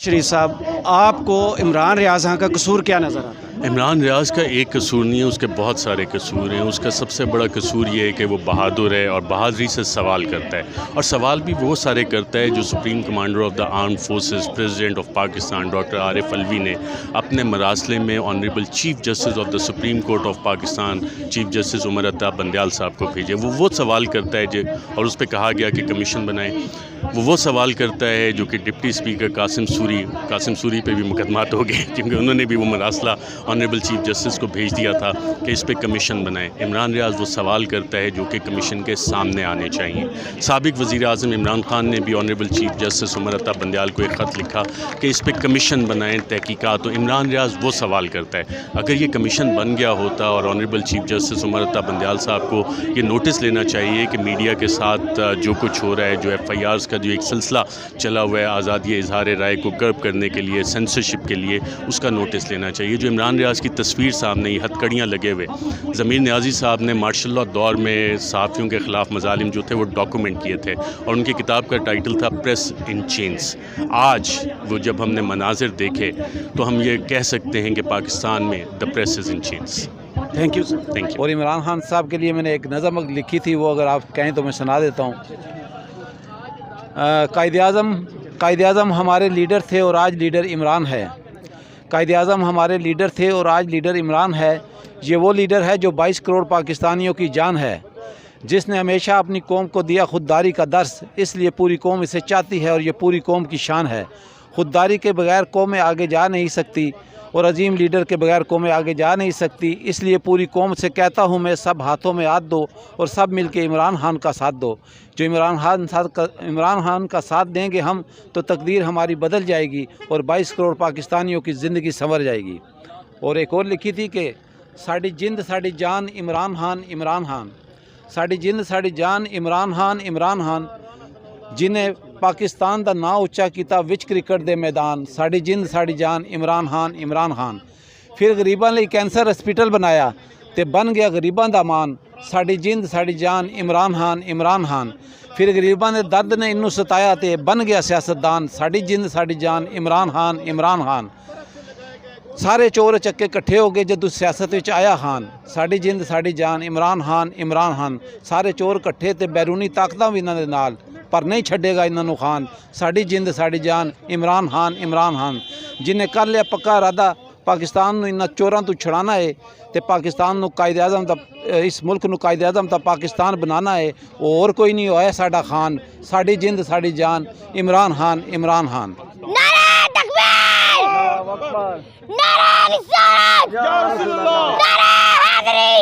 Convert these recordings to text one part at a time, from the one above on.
شریف صاحب، آپ کو عمران ریاض کا قصور کیا نظر آتا ہے؟ عمران ریاض کا ایک قصور نہیں ہے، اس کے بہت سارے قصور ہیں۔ اس کا سب سے بڑا قصور یہ ہے کہ وہ بہادر ہے اور بہادری سے سوال کرتا ہے، اور سوال بھی وہ سارے کرتا ہے جو supreme commander of the armed forces president of Pakistan doctor Arif Alvi نے اپنے مراسلے میں honourable chief justice of the supreme court of Pakistan chief justice Umar Ata Bandial صاحب کو بھیجے۔ وہ سوال کرتا ہے اور اس پہ کہا گیا کہ کمیشن بنائیں۔ وہ سوال کرتا ہے جو کہ ڈپٹی اسپیکر قاسم سوری پہ بھی مقدمات ہو گئے، کیونکہ انہوں نے بھی وہ مراسلہ آنریبل چیف جسٹس کو بھیج دیا تھا کہ اس پہ کمیشن بنائیں۔ عمران ریاض وہ سوال کرتا ہے جو کہ کمیشن کے سامنے آنے چاہیے۔ سابق وزیر اعظم عمران خان نے بھی honourable chief justice Umar Ata Bandial کو ایک خط لکھا کہ اس پہ کمیشن بنائیں، تحقیقات۔ تو عمران ریاض وہ سوال کرتا ہے، اگر یہ کمیشن بن گیا ہوتا اور honourable chief justice Umar Ata Bandial صاحب کو یہ نوٹس لینا چاہیے کہ میڈیا کے ساتھ جو کچھ ہو رہا ہے، جو ایف آئی آرز کا جو ایک سلسلہ چلا ہوا ہے آزادی اظہار رائے کو کرب کرنے کے لیے، سینسرشپ کے لیے، اس کا نوٹس لینا چاہیے۔ جو عمران ریاض کی تصویر سامنے یہ ہتھ کڑیاں لگے ہوئے، ضمیر نیازی صاحب نے مارشل لاء دور میں صحافیوں کے خلاف مظالم جو تھے وہ ڈاکومنٹ کیے تھے، اور ان کی کتاب کا ٹائٹل تھا پریس ان چینز۔ آج وہ جب ہم نے مناظر دیکھے تو ہم یہ کہہ سکتے ہیں کہ پاکستان میں the press is in chains. Thank you sir. Thank you. اور عمران خان صاحب کے لیے میں نے ایک نظم لکھی تھی، وہ اگر آپ کہیں تو میں سنا دیتا ہوں۔ قائد اعظم ہمارے لیڈر تھے اور آج لیڈر عمران ہے۔ قائد اعظم ہمارے لیڈر تھے اور آج لیڈر عمران ہے۔ یہ وہ لیڈر ہے جو 22 کروڑ پاکستانیوں کی جان ہے، جس نے ہمیشہ اپنی قوم کو دیا خودداری کا درس، اس لیے پوری قوم اسے چاہتی ہے اور یہ پوری قوم کی شان ہے۔ خودداری کے بغیر قومیں آگے جا نہیں سکتی، اور عظیم لیڈر کے بغیر قومیں آگے جا نہیں سکتی، اس لیے پوری قوم سے کہتا ہوں میں، سب ہاتھوں میں ہاتھ دو اور سب مل کے عمران خان کا ساتھ دو۔ جو عمران خان کا ساتھ دیں گے ہم تو تقدیر ہماری بدل جائے گی اور 22 کروڑ پاکستانیوں کی زندگی سنور جائے گی۔ اور ایک اور لکھی تھی کہ ساڑی جند ساڑی جان عمران خان، ساڑی جند ساڑی جان عمران خان، جنہیں پاکستان دا نا اچا کیتا وچ کرکٹ دے میدان، ساڑی جند ساڑی جان عمران خان۔ پھر غریباں لئی کینسر ہسپیٹل بنایا تے بن گیا غریباں دا مان، ساڑی جند ساڑی جان عمران خان۔ پھر غریباں دے درد نے انہوں ستایا تے بن گیا سیاستدان، ساڑی جند ساڑی جان عمران خان۔ سارے چور چکے کٹھے ہو گئے جدو سیاست وچ آیا خان، ساڑی جند ساڑی جان عمران خان۔ سارے چور کٹھے تے بیرونی طاقتاں بھی انہاں دے نال، پر نہیں چھڈے گا انہاں نوں خان، ساڑی جند ساڑی جان عمران خان۔ جنہیں کر لیا پکا ارادہ پاکستان نوں انہاں چوراں تو چھڑانا ہے تے پاکستان نوں قائد اعظم دا، اس ملک نوں قائد اعظم دا پاکستان بنانا ہے، اور کوئی نہیں ہویا ساڈا خان، ساڑی جند ساڑی جان عمران خان۔ نعرہ تکبیر، نعرہ رسالت، نعرہ حیدری،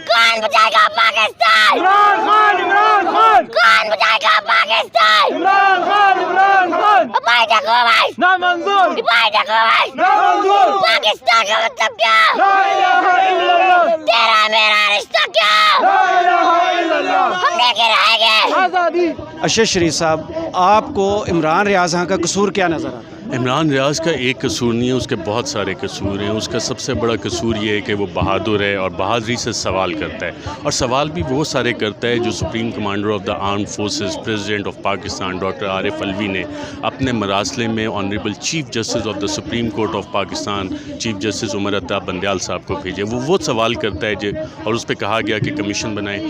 کون بچائے گا پاکستان؟ عمران خان۔ کون بچائے گا پاکستان؟ عمران خان۔ بھائی حکومت نامنظور، بھائی حکومت نامنظور۔ پاکستان کا مطلب کیا؟ لا الہ الا اللہ۔ تیرا میرا رشتہ کیا؟ لا الہ الا اللہ۔ ہم لے کے رہیں گے آزادی۔ اشرف شریف صاحب، آپ کو عمران ریاض کا قصور کیا نظر آتا ہے؟ عمران ریاض کا ایک قصور نہیں ہے، اس کے بہت سارے قصور ہیں۔ اس کا سب سے بڑا قصور یہ ہے کہ وہ بہادر ہے اور بہادری سے سوال کرتا ہے، اور سوال بھی وہ سارے کرتا ہے جو supreme commander of the armed forces president of Pakistan doctor Arif Alvi نے اپنے مراسلے میں honourable chief justice of the supreme court of Pakistan chief justice Umar Ata Bandial صاحب کو بھیجے۔ وہ سوال کرتا ہے اور اس پہ کہا گیا کہ کمیشن بنائیں۔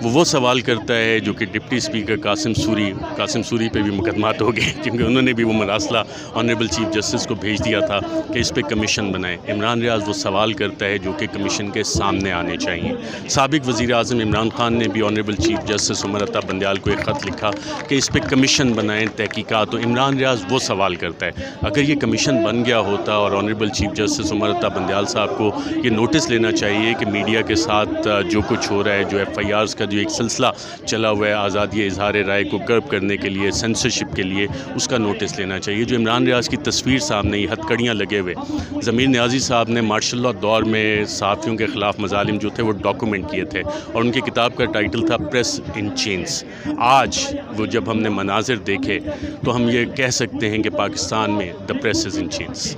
وہ سوال کرتا ہے جو کہ ڈپٹی اسپیکر قاسم سوری پہ بھی مقدمات ہو گئے، کیونکہ انہوں نے بھی وہ مراسلہ آنریبل چیف جسٹس کو بھیج دیا تھا کہ اس پہ کمیشن بنائیں۔ عمران ریاض وہ سوال کرتا ہے جو کہ کمیشن کے سامنے آنے چاہیے۔ سابق وزیر اعظم عمران خان نے بھی honourable chief justice Umar Ata Bandial کو ایک خط لکھا کہ اس پہ کمیشن بنائیں، تحقیقات۔ تو عمران ریاض وہ سوال کرتا ہے، اگر یہ کمیشن بن گیا ہوتا اور honourable chief justice Umar Ata Bandial صاحب کو یہ نوٹس لینا چاہیے کہ میڈیا کے ساتھ جو کچھ ہو رہا ہے، جو ایف آئی آرز کا جو ایک سلسلہ چلا ہوا ہے آزادی اظہار رائے کو کرب کرنے کے لیے، سینسرشپ کے لیے، اس کا نوٹس لینا چاہیے۔ جو عمران ریاض کی تصویر سامنے یہ ہتھ کڑیاں لگے ہوئے، ضمیر نیازی صاحب نے مارشل لاء دور میں صحافیوں کے خلاف مظالم جو تھے وہ ڈاکومنٹ کیے تھے، اور ان کی کتاب کا ٹائٹل تھا پریس ان چینز۔ آج وہ جب ہم نے مناظر دیکھے تو ہم یہ کہہ سکتے ہیں کہ پاکستان میں the press is in chains.